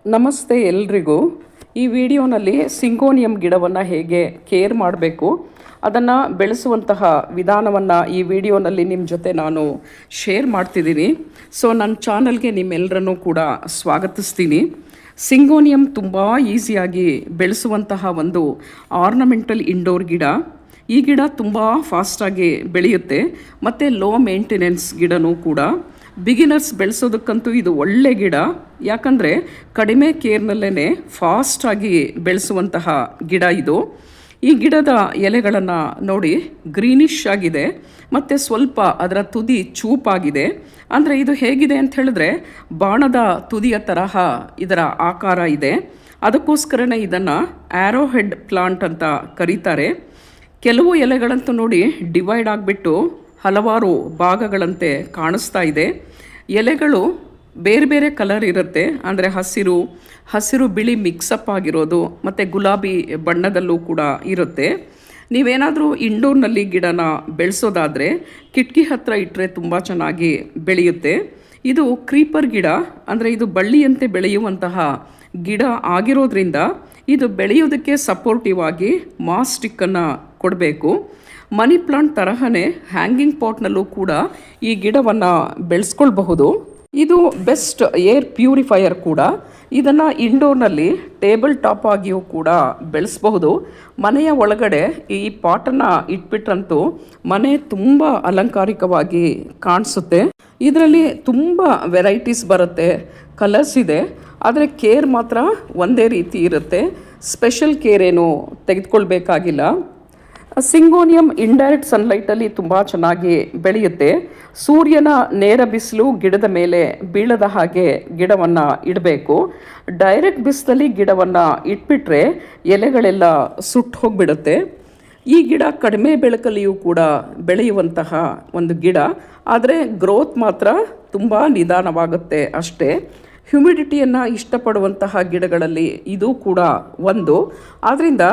ನಮಸ್ತೆ ಎಲ್ರಿಗೂ. ಈ ವಿಡಿಯೋನಲ್ಲಿ ಸಿಂಗೋನಿಯಂ ಗಿಡವನ್ನು ಹೇಗೆ ಕೇರ್ ಮಾಡಬೇಕು, ಅದನ್ನು ಬೆಳೆಸುವಂತಹ ವಿಧಾನವನ್ನು ಈ ವಿಡಿಯೋನಲ್ಲಿ ನಿಮ್ಮ ಜೊತೆ ನಾನು ಶೇರ್ ಮಾಡ್ತಿದ್ದೀನಿ. ಸೊ ನನ್ನ ಚಾನಲ್ಗೆ ನಿಮ್ಮೆಲ್ಲರನ್ನೂ ಕೂಡ ಸ್ವಾಗತಿಸ್ತೀನಿ. ಸಿಂಗೋನಿಯಂ ತುಂಬ ಈಸಿಯಾಗಿ ಬೆಳೆಸುವಂತಹ ಒಂದು ಆರ್ನಮೆಂಟಲ್ ಇಂಡೋರ್ ಗಿಡ. ಈ ಗಿಡ ತುಂಬ ಫಾಸ್ಟಾಗಿ ಬೆಳೆಯುತ್ತೆ ಮತ್ತು ಲೋ ಮೇಂಟೆನೆನ್ಸ್ ಗಿಡನೂ ಕೂಡ. ಬಿಗಿನರ್ಸ್ ಬೆಳೆಸೋದಕ್ಕಂತೂ ಇದು ಒಳ್ಳೆ ಗಿಡ, ಯಾಕಂದರೆ ಕಡಿಮೆ ಕೇರ್ನಲ್ಲೇ ಫಾಸ್ಟಾಗಿ ಬೆಳೆಸುವಂತಹ ಗಿಡ ಇದು. ಈ ಗಿಡದ ಎಲೆಗಳನ್ನು ನೋಡಿ, ಗ್ರೀನಿಶ್ ಆಗಿದೆ ಮತ್ತು ಸ್ವಲ್ಪ ಅದರ ತುದಿ ಚೂಪಾಗಿದೆ. ಅಂದರೆ ಇದು ಹೇಗಿದೆ ಅಂತ ಹೇಳಿದ್ರೆ ಬಾಣದ ತುದಿಯ ತರಹ ಇದರ ಆಕಾರ ಇದೆ. ಅದಕ್ಕೋಸ್ಕರನೇ ಇದನ್ನು ಆ್ಯರೋ ಹೆಡ್ ಪ್ಲಾಂಟ್ ಅಂತ ಕರೀತಾರೆ. ಕೆಲವು ಎಲೆಗಳಂತೂ ನೋಡಿ ಡಿವೈಡ್ ಆಗಿಬಿಟ್ಟು ಹಲವಾರು ಭಾಗಗಳಂತೆ ಕಾಣಿಸ್ತಾ ಇದೆ. ಎಲೆಗಳು ಬೇರೆ ಬೇರೆ ಕಲರ್ ಇರುತ್ತೆ, ಅಂದರೆ ಹಸಿರು ಬಿಳಿ ಮಿಕ್ಸಪ್ ಆಗಿರೋದು ಮತ್ತು ಗುಲಾಬಿ ಬಣ್ಣದಲ್ಲೂ ಕೂಡ ಇರುತ್ತೆ. ನೀವೇನಾದರೂ ಇಂಡೋರ್ನಲ್ಲಿ ಗಿಡನ ಬೆಳೆಸೋದಾದರೆ ಕಿಟಕಿ ಹತ್ತಿರ ಇಟ್ಟರೆ ತುಂಬ ಚೆನ್ನಾಗಿ ಬೆಳೆಯುತ್ತೆ. ಇದು ಕ್ರೀಪರ್ ಗಿಡ, ಅಂದರೆ ಇದು ಬಳ್ಳಿಯಂತೆ ಬೆಳೆಯುವಂತಹ ಗಿಡ ಆಗಿರೋದ್ರಿಂದ ಇದು ಬೆಳೆಯೋದಕ್ಕೆ ಸಪೋರ್ಟಿವ್ ಆಗಿ ಮಾಸ್ ಸ್ಟಿಕ್ಕನ್ನು ಕೊಡಬೇಕು. ಮನಿ ಪ್ಲಾಂಟ್ ತರಹನೇ ಹ್ಯಾಂಗಿಂಗ್ ಪಾಟ್ನಲ್ಲೂ ಕೂಡ ಈ ಗಿಡವನ್ನು ಬೆಳೆಸ್ಕೊಳ್ಬಹುದು. ಇದು ಬೆಸ್ಟ್ ಏರ್ ಪ್ಯೂರಿಫೈಯರ್ ಕೂಡ. ಇದನ್ನು ಇಂಡೋರ್ನಲ್ಲಿ ಟೇಬಲ್ ಟಾಪ್ ಆಗಿಯೂ ಕೂಡ ಬೆಳೆಸಬಹುದು. ಮನೆಯ ಒಳಗಡೆ ಈ ಪಾಟನ್ನು ಇಟ್ಬಿಟ್ರಂತೂ ಮನೆ ತುಂಬ ಅಲಂಕಾರಿಕವಾಗಿ ಕಾಣಿಸುತ್ತೆ. ಇದರಲ್ಲಿ ತುಂಬ ವೆರೈಟೀಸ್ ಬರುತ್ತೆ, ಕಲರ್ಸ್ ಇದೆ, ಆದರೆ ಕೇರ್ ಮಾತ್ರ ಒಂದೇ ರೀತಿ ಇರುತ್ತೆ. ಸ್ಪೆಷಲ್ ಕೇರ್ ಏನು ತೆಗೆದುಕೊಳ್ಬೇಕಾಗಿಲ್ಲ. ಸಿಂಗೋನಿಯಂ ಇಂಡೈರೆಕ್ಟ್ ಸನ್ಲೈಟಲ್ಲಿ ತುಂಬ ಚೆನ್ನಾಗಿ ಬೆಳೆಯುತ್ತೆ. ಸೂರ್ಯನ ನೇರ ಬಿಸಿಲು ಗಿಡದ ಮೇಲೆ ಬೀಳದ ಹಾಗೆ ಗಿಡವನ್ನು ಇಡಬೇಕು. ಡೈರೆಕ್ಟ್ ಬಿಸಿಲಲ್ಲಿ ಗಿಡವನ್ನು ಇಟ್ಬಿಟ್ರೆ ಎಲೆಗಳೆಲ್ಲ ಸುಟ್ಟು ಹೋಗಿಬಿಡುತ್ತೆ. ಈ ಗಿಡ ಕಡಿಮೆ ಬೆಳಕಲ್ಲಿಯೂ ಕೂಡ ಬೆಳೆಯುವಂತಹ ಒಂದು ಗಿಡ, ಆದರೆ ಗ್ರೋತ್ ಮಾತ್ರ ತುಂಬ ನಿಧಾನವಾಗುತ್ತೆ ಅಷ್ಟೇ. ಹ್ಯುಮಿಡಿಟಿಯನ್ನು ಇಷ್ಟಪಡುವಂತಹ ಗಿಡಗಳಲ್ಲಿ ಇದು ಕೂಡ ಒಂದು. ಆದ್ದರಿಂದ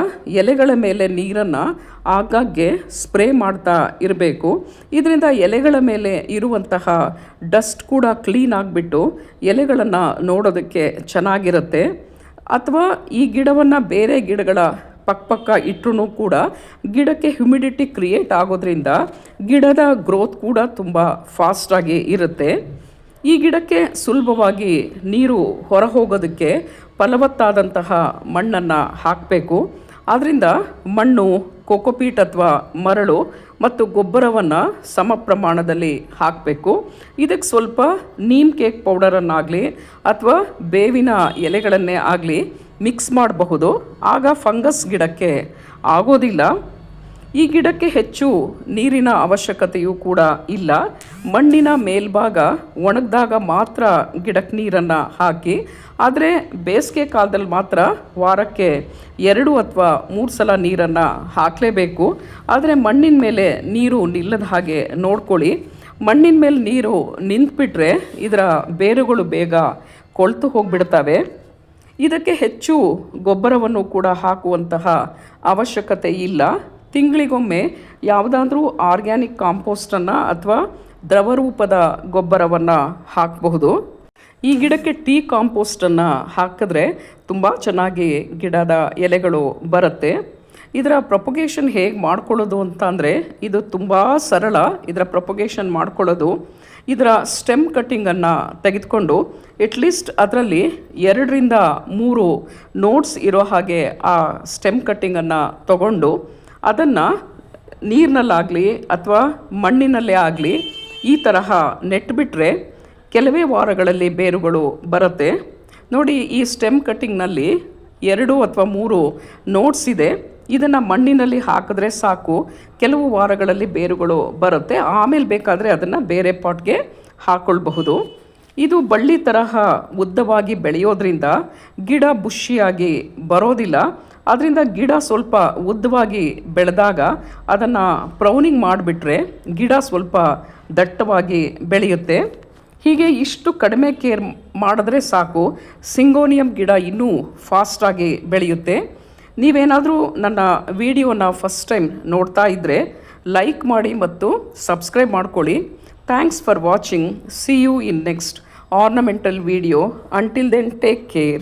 ಎಲೆಗಳ ಮೇಲೆ ನೀರನ್ನು ಆಗಾಗ್ಗೆ ಸ್ಪ್ರೇ ಮಾಡ್ತಾ ಇರಬೇಕು. ಇದರಿಂದ ಎಲೆಗಳ ಮೇಲೆ ಇರುವಂತಹ ಡಸ್ಟ್ ಕೂಡ ಕ್ಲೀನ್ ಆಗಿಬಿಟ್ಟು ಎಲೆಗಳನ್ನು ನೋಡೋದಕ್ಕೆ ಚೆನ್ನಾಗಿರುತ್ತೆ. ಅಥವಾ ಈ ಗಿಡವನ್ನು ಬೇರೆ ಗಿಡಗಳ ಪಕ್ಕ ಇಟ್ಟರೂ ಕೂಡ ಗಿಡಕ್ಕೆ ಹ್ಯುಮಿಡಿಟಿ ಕ್ರಿಯೇಟ್ ಆಗೋದ್ರಿಂದ ಗಿಡದ ಗ್ರೋತ್ ಕೂಡ ತುಂಬ ಫಾಸ್ಟಾಗಿ ಇರುತ್ತೆ. ಈ ಗಿಡಕ್ಕೆ ಸುಲಭವಾಗಿ ನೀರು ಹೊರ ಹೋಗೋದಕ್ಕೆ ಫಲವತ್ತಾದಂತಹ ಮಣ್ಣನ್ನು ಹಾಕಬೇಕು. ಆದ್ದರಿಂದ ಮಣ್ಣು, ಕೋಕೋಪೀಟ್ ಅಥವಾ ಮರಳು ಮತ್ತು ಗೊಬ್ಬರವನ್ನು ಸಮ ಪ್ರಮಾಣದಲ್ಲಿ ಹಾಕಬೇಕು. ಇದಕ್ಕೆ ಸ್ವಲ್ಪ ನೀಮ್ ಕೇಕ್ ಪೌಡರನ್ನಾಗಲಿ ಅಥವಾ ಬೇವಿನ ಎಲೆಗಳನ್ನೇ ಆಗಲಿ ಮಿಕ್ಸ್ ಮಾಡಬಹುದು. ಆಗ ಫಂಗಸ್ ಗಿಡಕ್ಕೆ ಆಗೋದಿಲ್ಲ. ಈ ಗಿಡಕ್ಕೆ ಹೆಚ್ಚು ನೀರಿನ ಅವಶ್ಯಕತೆಯೂ ಕೂಡ ಇಲ್ಲ. ಮಣ್ಣಿನ ಮೇಲ್ಭಾಗ ಒಣಗಿದಾಗ ಮಾತ್ರ ಗಿಡಕ್ಕೆ ನೀರನ್ನು ಹಾಕಿ, ಆದರೆ ಬೇಸಿಗೆ ಕಾಲದಲ್ಲಿ ಮಾತ್ರ ವಾರಕ್ಕೆ 2 ಅಥವಾ 3 ಸಲ ನೀರನ್ನು ಹಾಕಲೇಬೇಕು. ಆದರೆ ಮಣ್ಣಿನ ಮೇಲೆ ನೀರು ನಿಲ್ಲದ ಹಾಗೆ ನೋಡ್ಕೊಳ್ಳಿ. ಮಣ್ಣಿನ ಮೇಲೆ ನೀರು ನಿಂತುಬಿಟ್ರೆ ಇದರ ಬೇರುಗಳು ಬೇಗ ಕೊಳ್ತು ಹೋಗಿಬಿಡ್ತವೆ. ಇದಕ್ಕೆ ಹೆಚ್ಚು ಗೊಬ್ಬರವನ್ನು ಕೂಡ ಹಾಕುವಂತಹ ಅವಶ್ಯಕತೆ ಇಲ್ಲ. ತಿಂಗಳಿಗೊಮ್ಮೆ ಯಾವುದಾದ್ರೂ ಆರ್ಗ್ಯಾನಿಕ್ ಕಾಂಪೋಸ್ಟನ್ನು ಅಥವಾ ದ್ರವರೂಪದ ಗೊಬ್ಬರವನ್ನು ಹಾಕಬಹುದು. ಈ ಗಿಡಕ್ಕೆ ಟೀ ಕಾಂಪೋಸ್ಟನ್ನು ಹಾಕಿದ್ರೆ ತುಂಬ ಚೆನ್ನಾಗಿ ಗಿಡದ ಎಲೆಗಳು ಬರುತ್ತೆ. ಇದರ ಪ್ರೊಪಗೇಷನ್ ಹೇಗೆ ಮಾಡ್ಕೊಳ್ಳೋದು ಅಂತ ಅಂದರೆ ಇದು ತುಂಬ ಸರಳ. ಇದರ ಪ್ರೊಪಗೇಷನ್ ಮಾಡ್ಕೊಳ್ಳೋದು, ಇದರ ಸ್ಟೆಮ್ ಕಟ್ಟಿಂಗನ್ನು ತೆಗೆದುಕೊಂಡು ಎಟ್ಲೀಸ್ಟ್ ಅದರಲ್ಲಿ 2 ರಿಂದ 3 ನೋಟ್ಸ್ ಇರೋ ಹಾಗೆ ಆ ಸ್ಟೆಮ್ ಕಟ್ಟಿಂಗನ್ನು ತಗೊಂಡು ಅದನ್ನು ನೀರಿನಲ್ಲಾಗಲಿ ಅಥವಾ ಮಣ್ಣಿನಲ್ಲೇ ಆಗಲಿ ಈ ತರಹ ನೆಟ್ಬಿಟ್ರೆ ಕೆಲವೇ ವಾರಗಳಲ್ಲಿ ಬೇರುಗಳು ಬರುತ್ತೆ. ನೋಡಿ, ಈ ಸ್ಟೆಮ್ ಕಟ್ಟಿಂಗ್ನಲ್ಲಿ 2 ಅಥವಾ 3 ನೋಟ್ಸ್ ಇದೆ. ಇದನ್ನು ಮಣ್ಣಿನಲ್ಲಿ ಹಾಕಿದ್ರೆ ಸಾಕು, ಕೆಲವು ವಾರಗಳಲ್ಲಿ ಬೇರುಗಳು ಬರುತ್ತೆ. ಆಮೇಲೆ ಬೇಕಾದರೆ ಅದನ್ನು ಬೇರೆ ಪಾಟ್ಗೆ ಹಾಕ್ಕೊಳ್ಬಹುದು. ಇದು ಬಳ್ಳಿ ತರಹ ಉದ್ದವಾಗಿ ಬೆಳೆಯೋದ್ರಿಂದ ಗಿಡ ಬುಷಿಯಾಗಿ ಬರೋದಿಲ್ಲ. ಆದ್ದರಿಂದ ಗಿಡ ಸ್ವಲ್ಪ ಉದ್ದವಾಗಿ ಬೆಳೆದಾಗ ಅದನ್ನು ಪ್ರೌನಿಂಗ್ ಮಾಡಿಬಿಟ್ರೆ ಗಿಡ ಸ್ವಲ್ಪ ದಟ್ಟವಾಗಿ ಬೆಳೆಯುತ್ತೆ. ಹೀಗೆ ಇಷ್ಟು ಕಡಿಮೆ ಕೇರ್ ಮಾಡಿದ್ರೆ ಸಾಕು, ಸಿಂಗೋನಿಯಂ ಗಿಡ ಇನ್ನೂ ಫಾಸ್ಟಾಗಿ ಬೆಳೆಯುತ್ತೆ. ನೀವೇನಾದರೂ ನನ್ನ ವಿಡಿಯೋನ ಫಸ್ಟ್ ಟೈಮ್ ನೋಡ್ತಾ ಇದ್ದರೆ ಲೈಕ್ ಮಾಡಿ ಮತ್ತು ಸಬ್ಸ್ಕ್ರೈಬ್ ಮಾಡ್ಕೊಳ್ಳಿ. Thanks for watching. See you in next ornamental video. Until then, take care.